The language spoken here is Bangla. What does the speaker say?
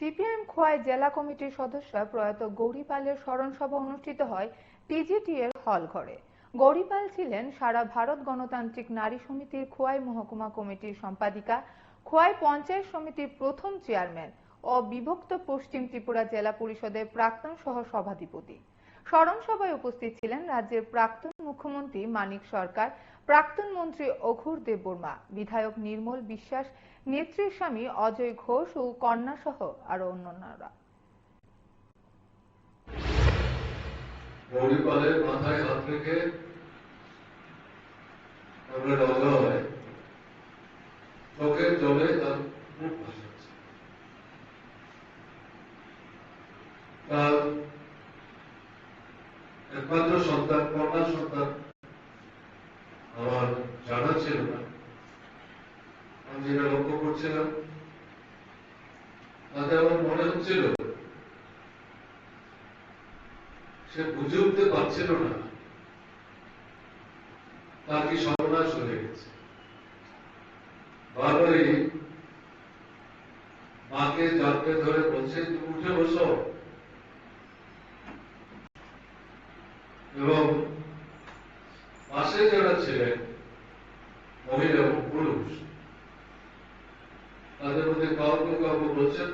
সিপিআইএম খোয়াই জেলা কমিটির সদস্যরা প্রয়াত গৌরী পালের স্মরণ সভা অনুষ্ঠিত হয় টিজিটি এর হল ঘরে। গৌরী পাল ছিলেন সারা ভারত গণতান্ত্রিক নারী সমিতির খোয়াই মহকুমা কমিটির সম্পাদিকা, খোয়াই পঞ্চায়েত সমিতির প্রথম চেয়ারম্যান ও বিভক্ত পশ্চিম ত্রিপুরা জেলা পরিষদের প্রাক্তন সহ সভাধিপতি। স্মরণ সভায় উপস্থিত ছিলেন রাজ্যের প্রাক্তন মুখ্যমন্ত্রী মানিক সরকার, প্রাক্তন মন্ত্রী অঘোর দেববর্মা, বিধায়ক নির্মল বিশ্বাস, নেত্রীর স্বামী অজয় ঘোষ ও কন্যা সহ আরো অন্যান্যরা। গৌরী পালের মাথায় হাত রেখে আমরা রওনা হয়, চোখের জলে তার মুখ ভাসাচ্ছে। তার একমাত্র সন্তান, কন্যা সন্তান আমার জানা ছিল না। আমি যেটা লক্ষ্য করছিলাম তাতে আমার মনে হচ্ছিল সে বুঝে উঠতে পারছিল না তার কি সর্বনাশ হয়ে গেছে। বারবারই মাকে জানতে ধরে বলছে, তুমি উঠে বসো। এবং পাশে যারা ছিলেন মহিলা এবং পুরুষ, তাদের মধ্যে কাউকে কাউকে বলছেন